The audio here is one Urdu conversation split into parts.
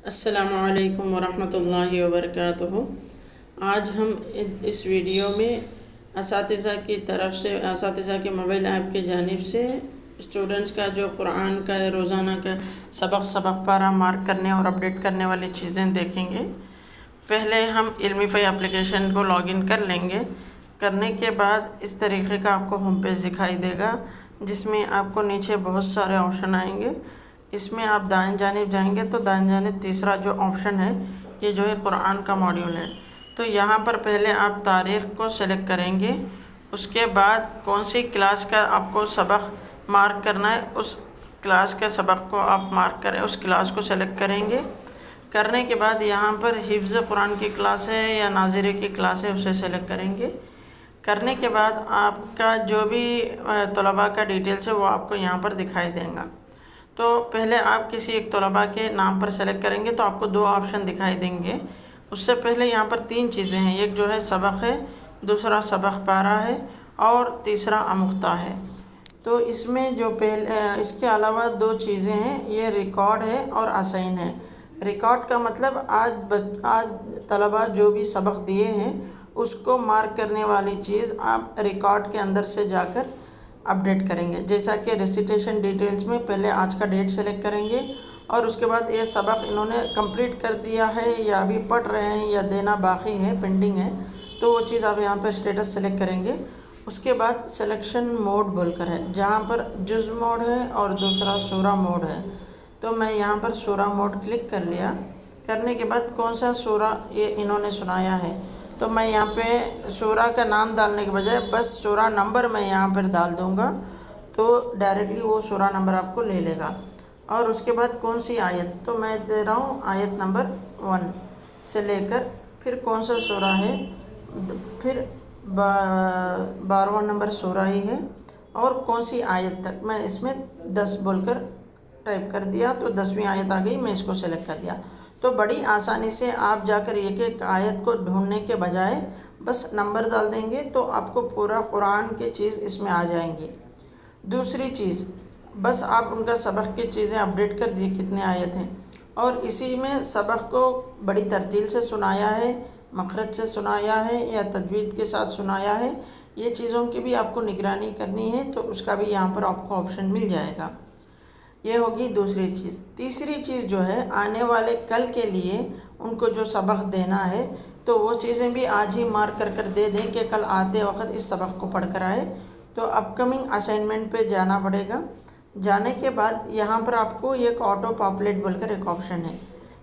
السلام علیکم ورحمۃ اللہ وبرکاتہ۔ آج ہم اس ویڈیو میں اساتذہ کی طرف سے اساتذہ کے موبائل ایپ کی جانب سے اسٹوڈنٹس کا جو قرآن کا روزانہ کا سبق پارہ مارک کرنے اور اپڈیٹ کرنے والی چیزیں دیکھیں گے۔ پہلے ہم علمیفائی اپلیکیشن کو لاگ ان کر لیں گے۔ کرنے کے بعد اس طریقے کا آپ کو ہوم پیج دکھائی دے گا، جس میں آپ کو نیچے بہت سارے آپشن آئیں گے۔ اس میں آپ دائیں جانب جائیں گے تو دائیں جانب تیسرا جو آپشن ہے یہ جو ہے قرآن کا ماڈیول ہے، تو یہاں پر پہلے آپ تاریخ کو سلیکٹ کریں گے۔ اس کے بعد کون سی کلاس کا آپ کو سبق مارک کرنا ہے، اس کلاس کے سبق کو آپ مارک کریں، اس کلاس کو سلیکٹ کریں گے۔ کرنے کے بعد یہاں پر حفظ قرآن کی کلاس ہے یا ناظرے کی کلاس ہے، اسے سلیکٹ کریں گے۔ کرنے کے بعد آپ کا جو بھی طلباء کا ڈیٹیلس ہے وہ آپ کو یہاں پر دکھائی دیں گا۔ تو پہلے آپ کسی ایک طلباء کے نام پر سلیکٹ کریں گے تو آپ کو دو آپشن دکھائی دیں گے۔ اس سے پہلے یہاں پر تین چیزیں ہیں، ایک جو ہے سبق ہے، دوسرا سبق پارہ ہے اور تیسرا آموختہ ہے۔ تو اس میں جو اس کے علاوہ دو چیزیں ہیں، یہ ریکارڈ ہے اور اسائن ہے۔ ریکارڈ کا مطلب آج طلباء جو بھی سبق دیے ہیں اس کو مارک کرنے والی چیز آپ ریکارڈ کے اندر سے جا کر اپڈیٹ کریں گے، جیسا کہ ریسیٹیشن ڈیٹیلز میں پہلے آج کا ڈیٹ سلیکٹ کریں گے اور اس کے بعد یہ سبق انہوں نے کمپلیٹ کر دیا ہے یا ابھی پڑھ رہے ہیں یا دینا باقی ہے، پینڈنگ ہے، تو وہ چیز آپ یہاں پر اسٹیٹس سلیکٹ کریں گے۔ اس کے بعد سلیکشن موڈ بول کر ہے، جہاں پر جز موڈ ہے اور دوسرا سورہ موڈ ہے، تو میں یہاں پر سورہ موڈ کلک کر لیا۔ کرنے کے بعد کون سا سورہ یہ انہوں نے سنایا ہے، تو میں یہاں پہ سورہ کا نام ڈالنے کے بجائے بس سورہ نمبر میں یہاں پر ڈال دوں گا، تو ڈائریکٹلی وہ سورہ نمبر آپ کو لے لے گا۔ اور اس کے بعد کون سی آیت، تو میں دے رہا ہوں آیت نمبر 1 سے لے کر پھر کون سا سورہ ہے، پھر 12واں نمبر سورہ ہی ہے اور کون سی آیت تک، میں اس میں 10 بول کر ٹائپ کر دیا تو 10ویں آیت آ گئی، میں اس کو سلیکٹ کر دیا۔ تو بڑی آسانی سے آپ جا کر ایک ایک آیت کو ڈھونڈنے کے بجائے بس نمبر ڈال دیں گے تو آپ کو پورا قرآن کی چیز اس میں آ جائیں گی۔ دوسری چیز، بس آپ ان کا سبق کی چیزیں اپڈیٹ کر دیے کتنے آیت ہیں، اور اسی میں سبق کو بڑی ترتیل سے سنایا ہے، مخرج سے سنایا ہے یا تجوید کے ساتھ سنایا ہے، یہ چیزوں کی بھی آپ کو نگرانی کرنی ہے تو اس کا بھی یہاں پر آپ کو آپشن مل جائے گا۔ یہ ہوگی دوسری چیز۔ تیسری چیز جو ہے، آنے والے کل کے لیے ان کو جو سبق دینا ہے تو وہ چیزیں بھی آج ہی مارک کر دے دیں کہ کل آتے وقت اس سبق کو پڑھ کر آئے، تو اپ کمنگ اسائنمنٹ پہ جانا پڑے گا۔ جانے کے بعد یہاں پر آپ کو ایک آٹو پاپلیٹ بول کر ایک آپشن ہے،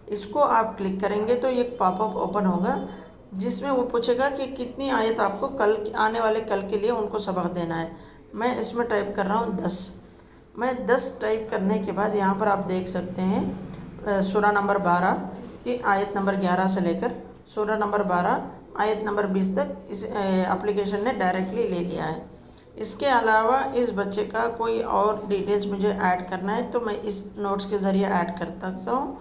اس کو آپ کلک کریں گے تو ایک پاپ اپ اوپن ہوگا جس میں وہ پوچھے گا کہ کتنی آیت آپ کو کل آنے والے کل کے لیے ان کو سبق دینا ہے۔ میں اس میں ٹائپ کر رہا ہوں 10۔ میں 10 ٹائپ کرنے کے بعد یہاں پر آپ دیکھ سکتے ہیں سورہ نمبر 12 کی آیت نمبر 11 سے لے کر سورہ نمبر 12 آیت نمبر 20 تک اس اپلیکیشن نے ڈائریکٹلی لے لیا ہے۔ اس کے علاوہ اس بچے کا کوئی اور ڈیٹیلز مجھے ایڈ کرنا ہے تو میں اس نوٹس کے ذریعے ایڈ کر سکتا ہوں،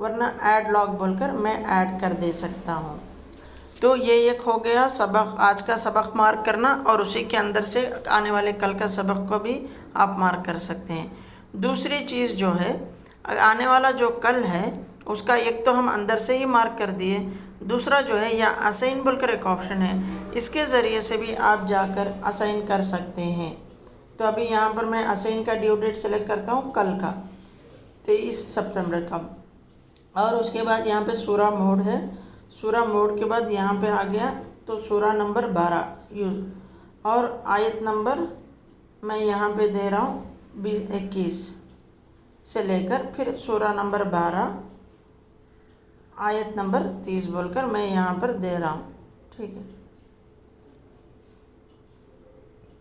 ورنہ ایڈ لاگ بول کر میں ایڈ کر دے سکتا ہوں۔ تو یہ ایک ہو گیا سبق، آج کا سبق مارک کرنا، اور اسی کے اندر سے آنے والے کل کا سبق کو بھی آپ مارک کر سکتے ہیں۔ دوسری چیز جو ہے، آنے والا جو کل ہے اس کا ایک تو ہم اندر سے ہی مارک کر دیے، دوسرا جو ہے یا اسائن بول کر ایک آپشن ہے، اس کے ذریعے سے بھی آپ جا کر اسائن کر سکتے ہیں۔ تو ابھی یہاں پر میں اسائن کا ڈیو ڈیٹ سلیکٹ کرتا ہوں کل کا 23 ستمبر کا، اور اس کے بعد یہاں پہ سورہ موڈ ہے، سورہ موڈ کے بعد یہاں پہ آ گیا تو سورہ نمبر 12 یوز، اور آیت نمبر میں یہاں پہ دے رہا ہوں 21 سے لے کر پھر سورہ نمبر 12 آیت نمبر 30 بول کر میں یہاں پر دے رہا ہوں، ٹھیک ہے۔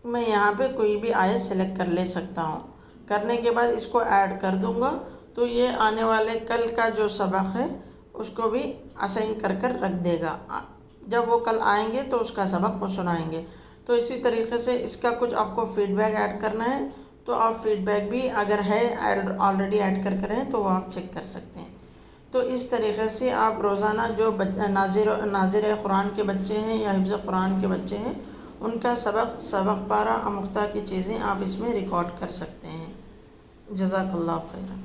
میں یہاں پہ کوئی بھی آیت سلیکٹ کر لے سکتا ہوں۔ کرنے کے بعد اس کو ایڈ کر دوں گا تو یہ آنے والے کل کا جو سبق ہے اس کو بھی اسائن کر رکھ دے گا، جب وہ کل آئیں گے تو اس کا سبق وہ سنائیں گے۔ تو اسی طریقے سے اس کا کچھ آپ کو فیڈ بیک ایڈ کرنا ہے تو آپ فیڈ بیک بھی اگر ہے آلریڈی ایڈ کر ہیں تو وہ آپ چیک کر سکتے ہیں۔ تو اس طریقے سے آپ روزانہ جو ناظر قرآن کے بچے ہیں یا حفظ قرآن کے بچے ہیں ان کا سبق پارہ آموختہ کی چیزیں آپ اس میں ریکارڈ کر سکتے ہیں۔ جزاک اللہ خیر۔